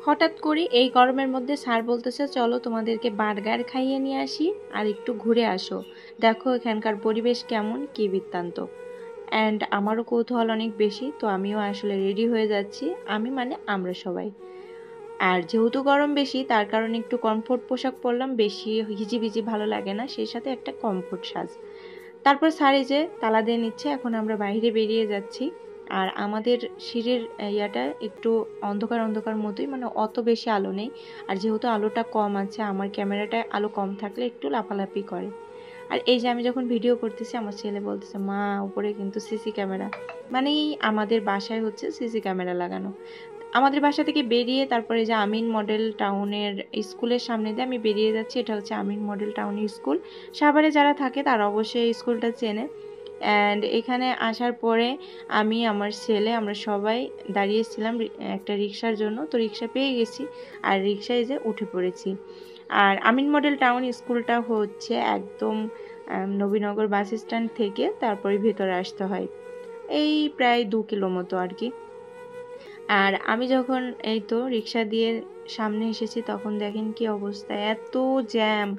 হঠাৎ করে এই গরমের মধ্যে স্যার বলতেছে চলো তোমাদেরকে বার্গার খাইয়ে নিয়ে আসি আর একটু ঘুরে আসো, দেখো এখানকার পরিবেশ কেমন, কি বৃত্তান্ত। অ্যান্ড আমারও কৌতূহল অনেক বেশি, তো আমিও আসলে রেডি হয়ে যাচ্ছি, আমি মানে আমরা সবাই। আর যেহেতু গরম বেশি তার কারণে একটু কমফোর্ট পোশাক পরলাম, বেশি হিজিবিজি ভালো লাগে না, সেই সাথে একটা কমফোর্ট সাজ। তারপর স্যার এই যে তালা দিয়ে নিচ্ছে, এখন আমরা বাইরে বেরিয়ে যাচ্ছি। আর আমাদের সিঁড়ির ইয়াটা একটু অন্ধকার অন্ধকার মতোই, মানে অত বেশি আলো নেই। আর যেহেতু আলোটা কম আছে, আমার ক্যামেরাটায় আলো কম থাকলে একটু লাফালাফি করে। আর এই যে আমি যখন ভিডিও করতেছি আমার ছেলে বলতেছে মা উপরে কিন্তু সিসি ক্যামেরা, মানে আমাদের বাসায় হচ্ছে সিসি ক্যামেরা লাগানো। আমাদের বাসা থেকে বেরিয়ে তারপরে যে আমিন মডেল টাউনের স্কুলের সামনে দিয়ে আমি বেরিয়ে যাচ্ছি, এটা হচ্ছে আমিন মডেল টাউনের স্কুল। সাভারে যারা থাকে তারা অবশ্যই এই স্কুলটা চেনে। অ্যান্ড এখানে আসার পরে আমি আমার ছেলে আমরা সবাই দাঁড়িয়েছিলাম একটা রিক্সার জন্য, তো রিক্সা পেয়ে গেছি আর রিক্সায় যে উঠে পড়েছি। আর আমিন মডেল টাউন স্কুলটা হচ্ছে একদম নবীনগর বাস স্ট্যান্ড থেকে তারপরে ভেতরে আসতে হয়, এই প্রায় 2 কিলো মতো আর কি। আর আমি যখন এই তো রিক্সা দিয়ে সামনে এসেছি তখন দেখেন কি অবস্থা, এত জ্যাম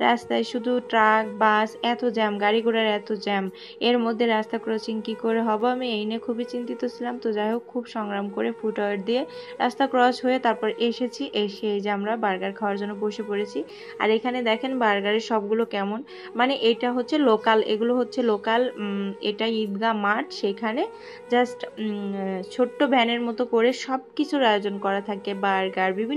রাস্তায়, শুধু ট্রাক বাস, এত জ্যাম, গাড়ি ঘোড়ার এত জ্যাম। এর মধ্যে রাস্তা ক্রসিং কি করে হবো আমি এই নিয়ে খুবই চিন্তিত ছিলাম। তো যাই হোক খুব সংগ্রাম করে ফুটওভার দিয়ে রাস্তা ক্রস হয়ে তারপর এসেছি, এসে এই যে আমরা বার্গার খাওয়ার জন্য বসে পড়েছি। আর এখানে দেখেন বার্গারের সবগুলো কেমন, মানে এটা হচ্ছে লোকাল, এগুলো হচ্ছে লোকাল, এটা ঈদগাহ মাঠ, সেখানে জাস্ট ছোট্ট ভ্যানের মতো করে সব কিছুর আয়োজন করা থাকে, বার্গার, বিভিন্ন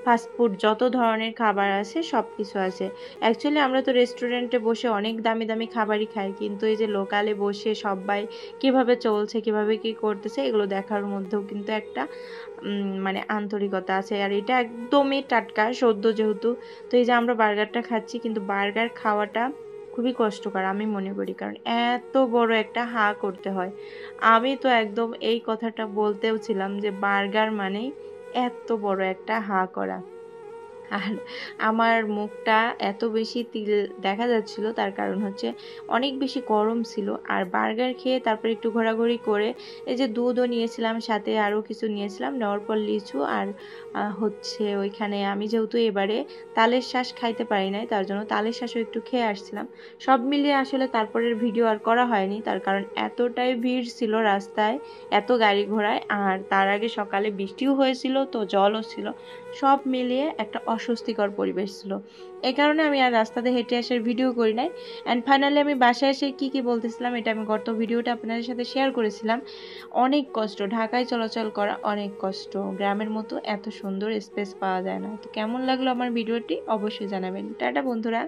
ফাস্টফুড, যত ধরনের খাবার আছে সব কিছু আছে। অ্যাকচুয়ালি আমরা তো রেস্টুরেন্টে বসে অনেক দামি দামি খাবারই খাই, কিন্তু এই যে লোকালে বসে সবাই কিভাবে চলছে, কিভাবে কি করতেছে, এগুলো দেখার মধ্যেও কিন্তু একটা মানে আন্তরিকতা আছে। আর এটা একদমই টাটকা সদ্য যেহেতু। তো এই যে আমরা বার্গারটা খাচ্ছি, কিন্তু বার্গার খাওয়াটা খুবই কষ্টকর আমি মনে করি, কারণ এত বড় একটা হা করতে হয়। আমি তো একদম এই কথাটা বলতেও ছিলাম যে বার্গার মানেই এত বড় একটা হা করা। আর আমার মুখটা এত বেশি তিল দেখা যাচ্ছিল, তার কারণ হচ্ছে অনেক বেশি গরম ছিল। আর বার্গার খেয়ে তারপর একটু ঘোরাঘুরি করে এই যে দুধও নিয়েছিলাম, সাথে আরও কিছু নিয়েছিলাম, নেওয়ার পর লিচু আর হচ্ছে ওইখানে আমি যেহেতু এবারে তালের শ্বাস খাইতে পারি নাই, তার জন্য তালের শ্বাসও একটু খেয়ে আসছিলাম। সব মিলিয়ে আসলে তারপরের ভিডিও আর করা হয়নি, তার কারণ এতটাই ভিড় ছিল রাস্তায়, এত গাড়ি ঘোড়ায়, আর তার আগে সকালে বৃষ্টিও হয়েছিল, তো জলও ছিল, সব মিলিয়ে একটা অস্বস্তিকর পরিবেশ ছিল। এই কারণে আমি আর রাস্তাতে হেঁটে আসার ভিডিও করি নাই। অ্যান্ড ফাইনালি আমি বাসায় এসে কি বলতেছিলাম, এটা আমি গত ভিডিওটা আপনাদের সাথে শেয়ার করেছিলাম। অনেক কষ্ট, ঢাকায় চলাচল করা অনেক কষ্ট, গ্রামের মতো এত সুন্দর স্পেস পাওয়া যায় না। তো কেমন লাগলো আমার ভিডিওটি অবশ্যই জানাবেন। টাটা বন্ধুরা।